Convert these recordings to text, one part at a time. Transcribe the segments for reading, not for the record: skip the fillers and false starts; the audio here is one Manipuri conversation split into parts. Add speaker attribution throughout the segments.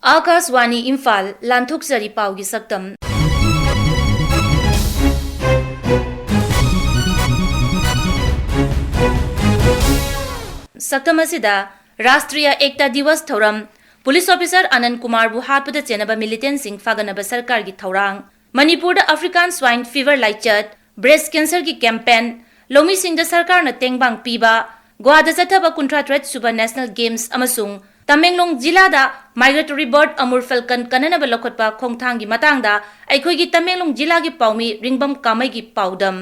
Speaker 1: Akaswani Imphal Lanthukzari Paugi Saktam Saktam asida Rashtriya Ekta Divas Thauram Police Officer Anand Kumar bu hapda chenaba militant sing faganaba sarkar gi thaurang Manipur da African Swine Fever Laichat Breast Cancer gi campaign Lomi sing da sarkar na tengbang piba Goa da chathaba kuntra Suba National Games amasung Tamenglong Jila da Migratory Bird Amur Falcon kananaba lokotpa khongthang gi matang da aikhoi gi Tamenglong Jila gi paumi ringbam kamai gi paudam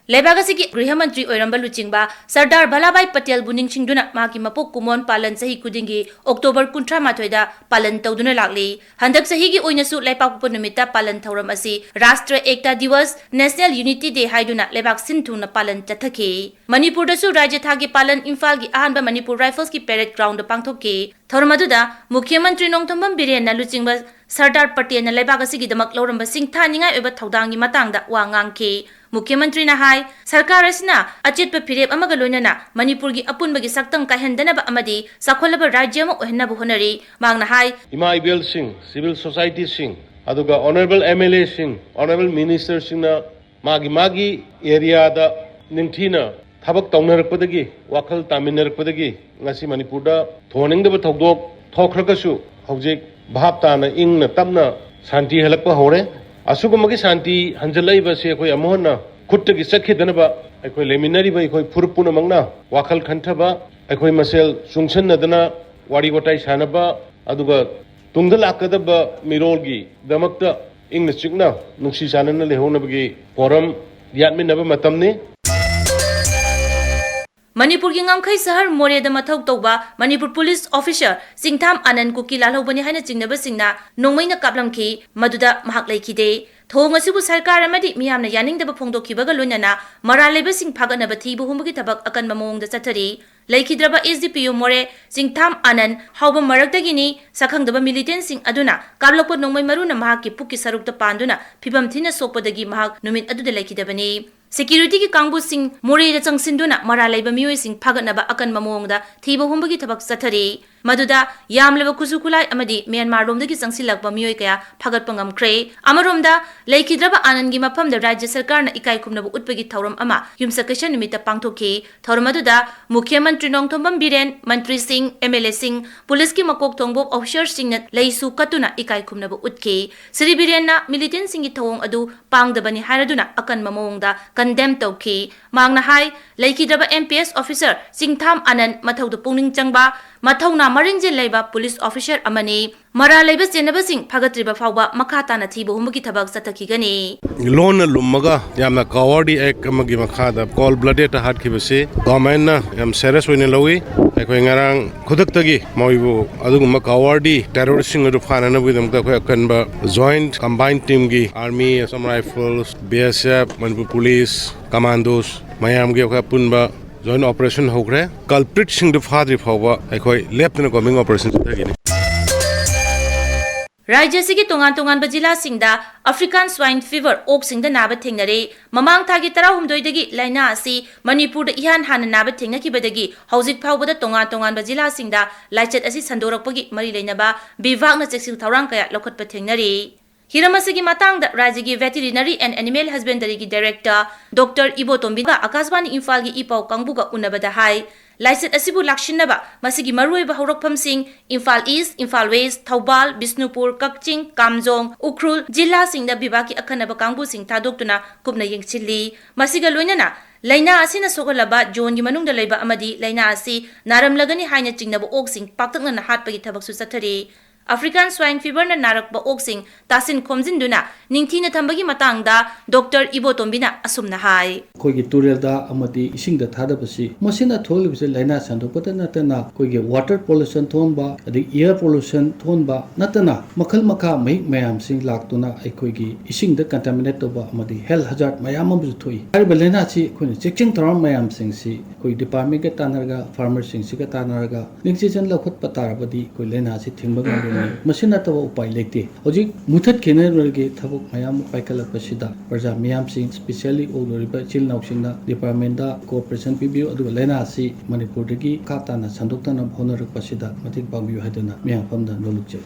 Speaker 1: Lebagasi ki Griha Mantri Oiramba Luchingba Sardar Balabai Patel Buning Chingduna Maki Mapok Kumon Palan Sahi Kudingi October Kuntra Matoida Palan Tauduna Lakli Handak Sahi gi Oinasu Lepak Punumita Palan Thauram Asi Rashtra Ekta Divas National Unity Day Haiduna Lebak Sintuna Palan Tathake Manipur dasu Rajya Thagi Palan Imphal gi Ahanba Manipur Rifles ki Parade Ground Pangthoke Thauramadu Mukhyamantri Nongthombam Biren na Luchingba Sardar Patel na Lebagasi gi Damak Loramba Sing Thaningai Oba Thaudangi Matangda Wa Ngangke Mukhyamantri na hai sarkar asina achitpa phirep amaga loinana Manipur gi apunbagi saktang kahendanaba amadi sakholaba rajya ma ohennabu honari mangna hai
Speaker 2: Ima Ibel Singh civil society Singh aduga honorable MLA Singh honorable minister Singh na magi area da ningthina thabak tawnarakpadagi wakhal taminarakpadagi ngasi Manipur da thoningdaba thogdok thokhrakasu hojik bhaptana ingna tamna shanti halakpa hore asugumagi shanti hanjalai ba se koi amona khutta gi sakhe danaba koi leminari ba koi furpuna mangna wakal khantaba koi masel sungsan nadana wari watai sanaba aduga tungda lakadaba mirolgi damakta ingna chikna nungsi sanana lehonabagi forum yatminaba matamni
Speaker 1: Manipur gi ngamkhai sahar More da mathau tawba Manipur Police Officer Singtham Anand Kuki lalhobani haina chingnaba singna nongmaina kaplamki maduda mahak laikide thong asibu sarkar amadi miyamna yaningdaba phongdokhibaga loinana maraleba sing phaganaba thibu humbugi thabak akan mamongda chathari laikhidraba SDPO More Singtham Anand hauba maraktagini sakhangdaba militant sing aduna kablokpo nongmai maruna mahak ki pukki sarukta panduna phibam thina sokpadagi mahak numit aduda laikhidabani Security ki kangbu sing More da changsinduna maralaiba miyoi sing phagatnaba akan mamongda thiba humbagi thabak chathari maduda yamleba kusukulai amadi Myanmar romdagi changsilakba miyoi kaya phagatpa ngamkhre amaromda laikhidraba Anandgi mafamda Rajya Sarkarna ikai khumnabu utpagi thauram ama yumsakasha numita pangthoke thauramadu Mukhyamantri Nongthombam Biren Mantri Singh MLA Singh Police ki makok thongbok officer singna leisu katuna ikai khumnabu utke Sri Birenna militant singi thawong adu pangdabani hairaduna akan mamongda condemn tawki mangna hai laikhidraba MPS officer Singtham Anand mathauda pungning changba mathawna maringjel leiba police officer amani mara leiba chenaba sing phagatriba fawba makata na thibu humgi thabak satakhigani
Speaker 2: loan lummaga yamna cowardly act amagi makhada cold blooded heart khibase government na yam serious oine lowi ekoi ngarang khudaktagi moibu aduguma cowardly terrorist sing adu phanana bidam ka khoi kanba joint combined team gi army Assam rifles BSF Manipur police commandos mayam gi khoi punba joint operation hogre culprit sing du phadri phawa ekoi lepna coming operation thagini
Speaker 1: Rajya sigi tongan bajila singda African Swine Fever ok singda naba thengnare mamang thagi 12 dagi laina asi Manipur da ihan hana naba thengnakibadagi hojik phawbada tongan bajila singda laichat asi sandorakpagi mari leinaba bivagna cheksil thawrang kaya lokhatpa thengnare Hiramasigi matangda Rajya Veterinary and Animal Husbandry gi Director Dr. Ibo Tombiga Akaswani Imphal gi ipau kangbuga unabada hai Laichat asibu lakshinaba masigi maruiba haurakpham sing Imphal East, Imphal West, Thoubal, Bisnupur, Kakching, Kamjong, Ukhrul jilla singda bibaki akhanaba kangbu sing thadoktuna kupna yengchilli masiga loinana laina asina sogalaba John gi manungda leiba amadi laina asi naramlagani haina chingnaba ok sing paktakna na hatpagi thabak su chathari African Swine Fever na narakba ok sing tasin khomjinduna ningthina thambagi matangda Dr. Ibo Tombina asumna hai
Speaker 3: koigi turelda amadi isingda thadabasi masina tholibse laina sandopata natana koigi water pollution thonba adi air pollution thonba natana makhal makha mai mayam sing laktuna aikoigi isingda contaminate toba amadi health hazard mayam ambu thoi ariba laina chi khone checking taram mayam sing si koi department ga tanarga farmer sing si ga tanarga ningsijan lakhot patarabadi koi laina si thingba मसिना तब उपाय लेते हजिक मुथत खेनरगे थबक मयाम पाइखलपसिदा प्रजा मियामसिंग स्पेशली ओलोरिबा चिल नाउसिंगना डिपार्टमेंट दा कोऑपरेशन पिबियो अदुगा लेना असि मणिपुरदगी काताना संदोक्ताना भोनरपसिदा मतिक पाबियो हादना मियाफमदा नोलुकजे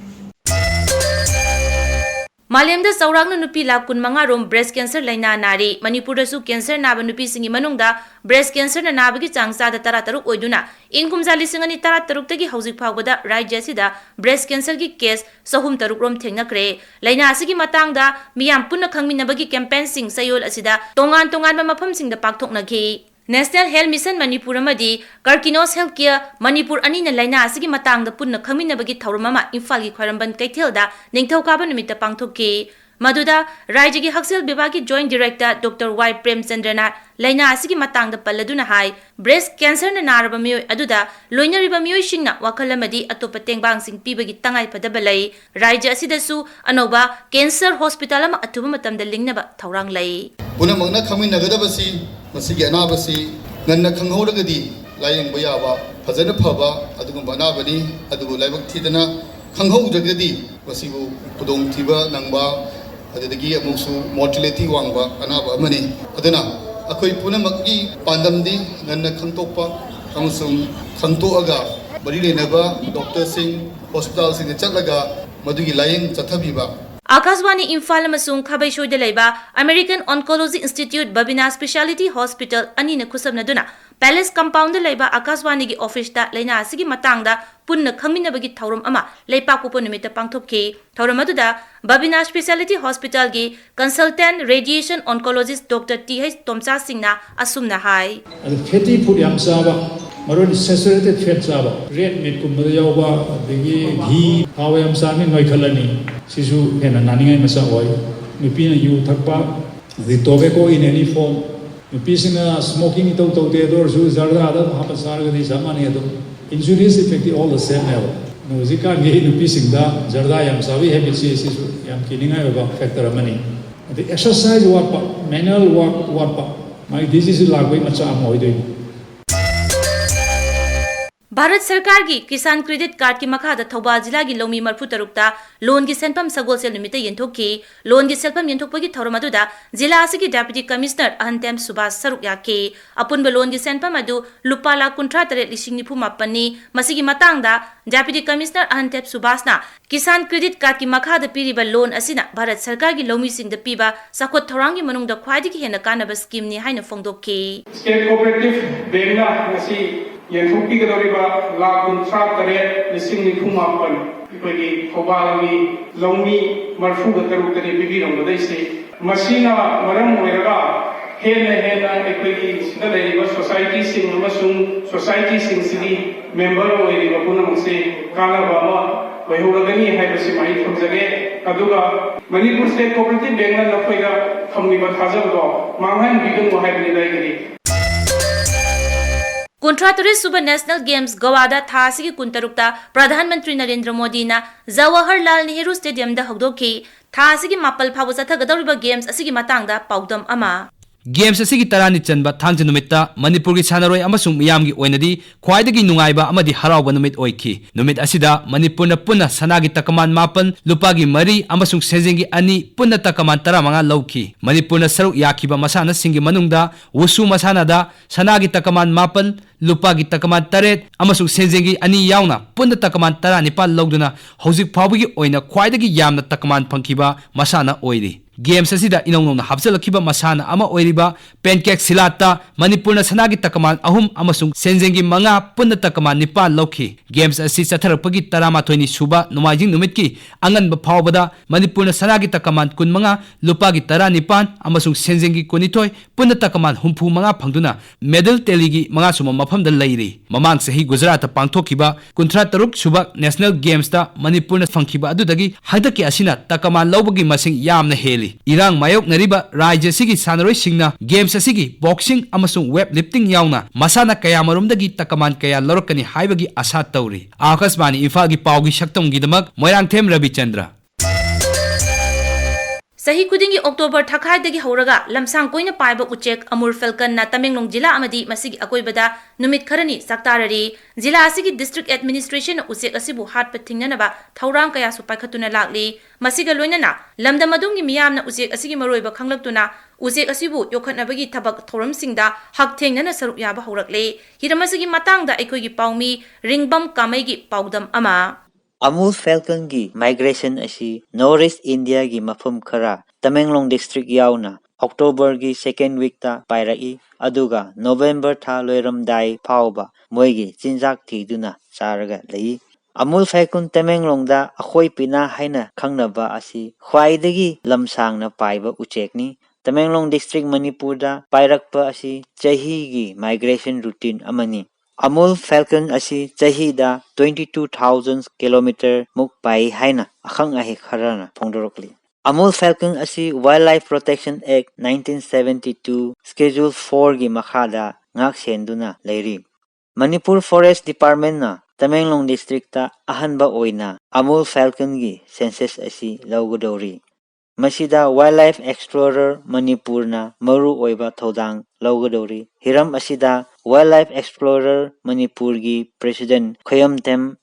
Speaker 1: मालेमदा चौरांगना नुपी लाख 15 रोम ब्रेस्ट कैंसर लाइना नारी मणिपुरदसु कैंसर नाबा नुपी सिंगी मनुंगदा ब्रेस्ट कैंसर ना नाबगी चांग चादा 13 ओइदुना इं कुमजा लिसिंग अनि 13 तगी हौजिक फावबदा राज्य सिदा ब्रेस्ट कैंसर की केस 3 रोम थेंगनक्रे लाइना असिगी मतांगदा मियाम पुन्ना खंगमिनबगी कैंपेन सिंग सयोल असिदा तोंगान तोंगान मफम सिंगदा पाकथोकनगी नेशनल हेल्थ मिशन मणिपुर अमदी कार्किनोस हेल्थ केयर मणिपुर अनिना लाइना असिगी मतांगदा पुन्ना खंगमिनबगी थौरममा इम्फाल की ख्वारंबन कैथेलदा निंगथौकाबा नुमित्ता पांगथोककी मधुदा राज्य की हक्सेल विभाग की joint director doctor Y Premachandran लाइना असिगी मतांगदा पल्लदुना हाई ब्रेस्ट कैंसर ना नारबा मियोय अदुदा लोइनरिबा मियोयसिंगना वाखल अमदी अतोपा तेंगबांगसिंग पिबगी तंगाई फदबा लै राज्य असिदसु अनोबा कैंसर हॉस्पिटल अमा अथुबा मतमदा लिंगनबा थौरांग लै
Speaker 4: पुनमगना खमिनगदबसी मसिगी अनाबसी गन्ना खंगहोरगदी लायंगबा याबा फजन फबा अदुगुंबा अनाबनी अदुबु लाइबक थीदना खंगहोजगदी मसिबु खुदोंग थीबा नंगबा अदुदगी अमुसु मोर्टिलिटी वांगबा अनाबा अमनी अदुना अखोई पुनमगी पांदमदी गन्ना खंगतोकपा अमुसुंग खंगतोअगा बरी लेनबा डॉक्टर सिंह हॉस्पिटल सिंह चलगा मदुगी लायंग चथबीबा
Speaker 1: आकाशवाणी इम्फाल अमसुंग खाबैसोइद लैबा American oncology institute Babina speciality hospital अनिना खुसबनदुना पैलेस कंपाउंड लैबा आकाशवाणी की ऑफिस दा लैना असिगी मतांगदा पुन्ना खंगमिनबगी थौरम अमा लेपाकुपो निमित्त पांगथोककी थौरम अदुदा बबिना स्पेशलिटी हॉस्पिटल की consultant radiation oncologist doctor TH Tomcha सिंहना असुमना हाई
Speaker 5: फैटी फूड याम चाबा मरोन सैचुरेटेड फैट चाबा रेड मीट कुमबदा यावबा अदगी घी थाव याम चाने नोइखलनी सिसु हेना नानिंगाई मसा ओय नुपीना यू थकपा the tobacco in any form नुपीसिना स्मोकिंग तो तौते दोरसु जर्दा दा हाप सारगदी सामाने do injurious effect all the same level नोजिका गे नुपीसिंगदा जर्दा याम चाबी हैबिट सिसु याम किनिंगाई ओबा फैक्टर अमनी द एक्सरसाइज वापा मैनुअल वापा माइ डिजीज लागबै मचा अमोइदोइ
Speaker 1: भारत सरकार की किसान क्रेडिट कार्ड की मखादा थौबाल जिला की लौमी मरफु तरुक्ता लोन की सेंफम सगोलसेल निमित्त यंथोकी लोन की सेल्फम यंथोकपगी थौरम अदुदा जिला असिगी डेप्यूटी कमिश्नर अहंतेम सुभाष सरुक याके अपुनब लोन की सेंफम अदु लुपा लाख 53,994 मसिगी मतांगदा डेप्यूटी कमिश्नर अहंतेम सुभाषना किसान क्रेडिट कार्ड की मखादा पीरिबा लोन असिना भारत सरकार की लौमी सिंगदा पीबा साखोत थौरांगी मनुंगदा ख्वाइदगी हेना कानबा स्कीम नि हाइना फोंदोककी
Speaker 6: स्टेट कोऑपरेटिव बैंकना ngasi यंथोकपीगदौरिबा लाख 53,994 इकोगी थौबालगी लौमी मरफुगा तरुकदनि पिबिरमदैसे मसिना मरम ओइरगा हेना इकोगी सिदा लेरिबा सोसाइटी सिंग अमसुंग सोसाइटी सिंग सिगी मेंबर ओइरिबा पुनमसे कानबा मा वैहोरगनी हाइबसि माइ थमजगे अदुगा मणिपुर स्टेट कोऑपरेटिव बैंकना लफैदा थमनिबा थाजबदो मांगहन बिगंगो हाइबनि लाइगरि
Speaker 1: 53 सुबह नेशनल गेम्स गोवादा थासी कुंतरुक्ता प्रधानमंत्री नरेंद्र मोदी ना जवाहरलाल नेहरू स्टेडियम दा हौदोकी थासी मापल फाव चथगदौरिबा गेम्स असिगी मतांगदा पाउदम अमा
Speaker 7: गेम्स असिगी तरानी चनबा थांग नुमित्ता मणिपुर की सानरोय अमसुंग मियामगी ओइनदी ख्वाइदगी नुंगाइबा अमदी हराउबा नुमित ओइखी नुमित असिदा मणिपुर न पुन्ना सनागी तकमान मापन लुपागी मरी अमसुंग सेजेंगी अनि पुन्ना तकमान 15 लौखी मणिपुर न सरुक याखिबा मसाना सिंगी मनुंगदा वुसु मसानादा सनागी तकमान मापन लुपागी तकमान 3 अमसुंग सेजेंगी अनि याउना पुन्ना तकमान 19 लौदुना हौजिक फावगी ओइना ख्वाइदगी यामना तकमान फंखिबा मसाना ओइरी गेम्स असिदा इनौनौना हापचलखिबा मसाना अमा ओइरिबा पेनकेक सिलाता मणिपुर सनागी तकमान 3 अमसुंग सेंजेंगी 5 पुन्ना तकमान 9 लौखी गेम्स असि चथरपगी 13 सुबा नुमाइजिंग नुमितकी अंगनबा फावबदा मणिपुर सनागी तकमान 15 लुपागी 19 अमसुंग सेंजेंगी 19 पुन्ना तकमान 35 फंगदुना मेडल टेलीगी 5 सुमा मफमदा लैरी ममांग सही गुजरात पांगथोखिबा 53 सुबा नेशनल गेम्स ता मणिपुर फंखिबा अदुदगी हदकी असिना तकमान लौबगी मसिंग यामना हेली इरांग मायोक नरिबा राज्य सिगी सानरोय सिंगना गेम्स असिगी बॉक्सिंग अमसुंग वेब लिफ्टिंग याउना मसाना कया मरुमदगी तकमान कया लौरकनी हाइबगी आशा तौरी आकाशवाणी इम्फाल की पावगी शक्तम गिदमक Moirangthem Ravichander
Speaker 1: Sahi kudingi October thakai dagi hauraga lamsang koina paiba uchek Amur Falcon na Tamenglong Jila amadi masigi akoibada numit kharani saktarari Jila asigi District Administration usek asibu hat pathingna ba thaurang kaya su paikhatuna lakli masiga loinana lamdamadungi miyamna usek asigi maroiba khanglaktuna usek asibu yokhatnabagi thabak thoram singda hak thengnana sarup yaba haurakle hiramasigi matangda aikoigi paumi ringbam kamaigi paudam ama
Speaker 8: Amul Falcon gi migration asi Northeast India gi mafum khara Tamenglong district yauna October gi second week ta pairai aduga November tha loiram dai phauba moigi chinjak thiduna charaga lei Amul Falcon Tamenglong da akhoi pina haina khangnaba asi khwaidagi lamsang na paiba uchekni Tamenglong district Manipur da pairakpa asi chahi gi migration routine amani Amul Falcon asi chahida 22,000 kilometer muk pai haina akhang ahi kharana phongdorokli Amul Falcon asi Wildlife Protection Act 1972 Schedule 4 gi makhada ngak senduna leiri Manipur Forest Department na Tamenglong district ta ahanba oina Amul Falcon gi census asi lawgodori Masida Wildlife Explorer Manipur na maru oiba thodang lawgodori hiram asida Wildlife Explorer Manipur gi President Sarangthem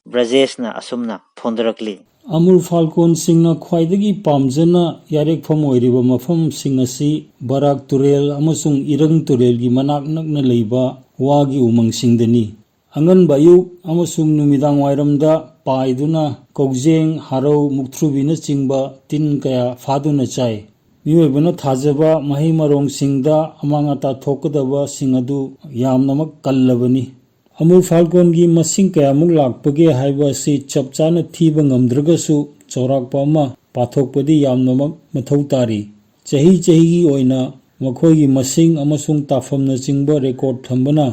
Speaker 8: na asumna phondarakli
Speaker 5: Amul Falcon singna khwaidagi pamjana yarek phom oiriba mafam singasi Barak Turel amasung Irang Turel gi manak nakna leiba wagi umang singdani angan bayuk amasung numidang wairamda paiduna Kokjeng Harau Mukthrubina chingba tin kaya faduna chai miwebana thajaba mahi marong singda amangata thokadaba singadu yamnamak kallabani Amul Falcon gi masing kaya muk lakpage haiba si chapchana thiba ngamdragasu chaurakpa ama pathokpadi yamnamak mathau tari chahi gi oina makhoi gi masing amasung tafamna chingba record thambana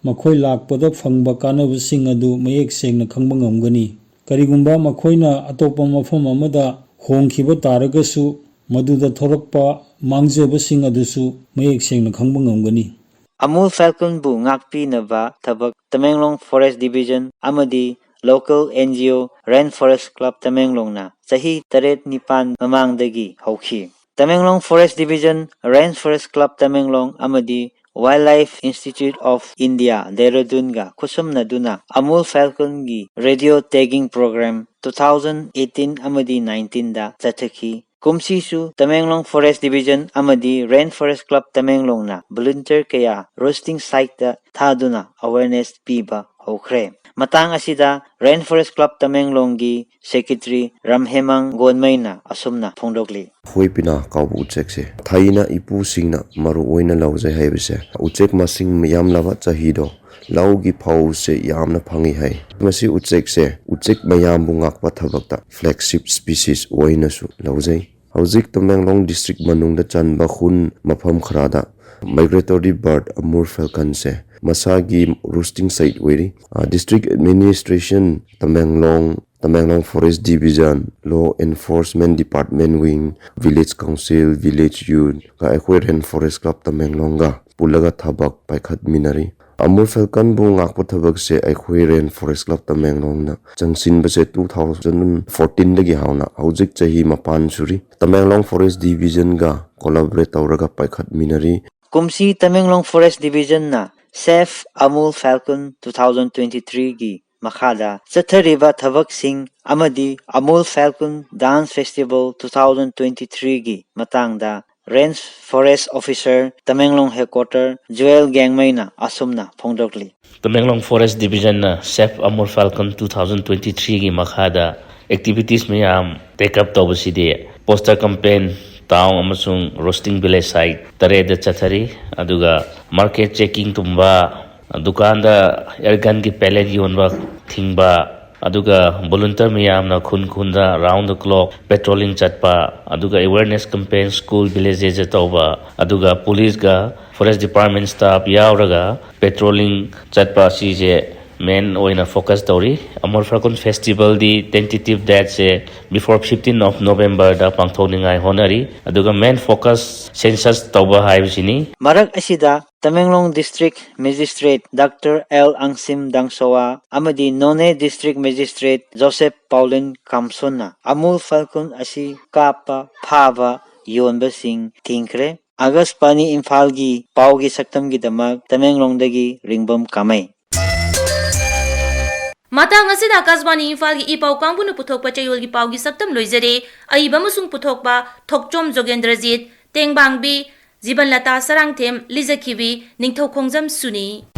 Speaker 5: makhoi lakpada phangba kanaba sing adu mayek sengna khangba ngamgani karigumba makhoina atopa mafam amada hongkhiba taragasu maduda thorakpa mangjaba sing adusu mayek sengna khangba ngamgani
Speaker 8: Amul Falcon bu ngakpi naba thabak Tamenglong Forest Division amadi local NGO Rainforest Club Tamenglong na chahi 8-9 mamangdagi hauki Tamenglong Forest Division Rainforest Club Tamenglong amadi Wildlife Institute of India Dehradun ga khusumna duna Amul Falcon gi radio tagging program 2018 amadi 19 da chathaki kumsisu Tamenglong Forest Division amadi Rainforest Club Tamenglong na volunteer kaya roasting site da thaduna awareness piba hokre matang asida Rainforest Club Tamenglong gi secretary Ramhemang Gonmaina asumna phongdokli
Speaker 9: Hoipina kabu uchek se thaina ipu singna maru oina laujai haibese uchek masing miyam lava chahido laugi phau se yamna phangi hai masi uchek se uchek mayam bungak pathabakta flagship species oina su laujai hauzik Tamenglong district manungda chanba khun mafam khrada migratory bird Amul Falcon se masagi roosting site weri district administration Tamenglong Forest Division Law Enforcement Department Wing Village Council Village Youth ka ekhoi Rainforest Club Tamenglong ga pulaga thabak paikhat minari Amul Falcon bu ngakpa thabak se ekhoi Rainforest Club Tamenglong na changsin base 2014 dagi hauna hauzik chahi mapan suri Tamenglong Forest Division ga collaborate tawraga paikhat minari
Speaker 8: kumsi Tamenglong Forest Division na Safe Amul Falcon 2023 gi makhada chathariba thabak sing amadi Amul Falcon Dance Festival 2023 gi matangda Range Forest Officer Tamenglong Headquarter Joel Gangmaina asumna phongdokli
Speaker 10: Tamenglong Forest Division na Safe Amul Falcon 2023 gi makhada activities mayam take up tawbasidi poster campaign town amasung roasting village site tareda chathari aduga market checking tumba dukanda airgun ki pellet yonba thingba aduga volunteer miyamna khunda round the clock patrolling chatpa aduga awareness campaign school villages tawba aduga police ga forest department staff yauraga patrolling chatpa si je main oina focus tawri Amul Falcon festival di tentative date se before 15 of November da pangthoningai honari aduga main focus census tawba haibsini
Speaker 8: marak asida Tamenglong District Magistrate Dr. L. Angsim Dangsoa amadi None District Magistrate Joseph Paulin Kamsona Amul Falcon asi kapa phava ꯌꯣꯟꯕꯁꯤꯡ ꯊꯤꯡꯈ꯭ꯔꯦ꯫ ꯑꯒꯁꯄꯥꯅꯤ ꯏꯝꯐꯥꯜꯒꯤ ꯄꯥꯎꯒꯤ ꯁꯛꯇꯝꯒꯤꯗꯃꯛ ꯇꯃꯦꯡꯂꯣꯡꯗꯒꯤ ꯔꯤꯡꯕꯝ ꯀꯥꯃꯩ꯫
Speaker 1: matang asida Akashvani Imphal gi ipau kangbu nu puthokpa chayol gi pau gi saktam loizare aiba musung puthokpa Thokchom Jogendrajit Tengbangbi Jibanlata Sarangthem Lijakhibi Ningthoukhongjam Suni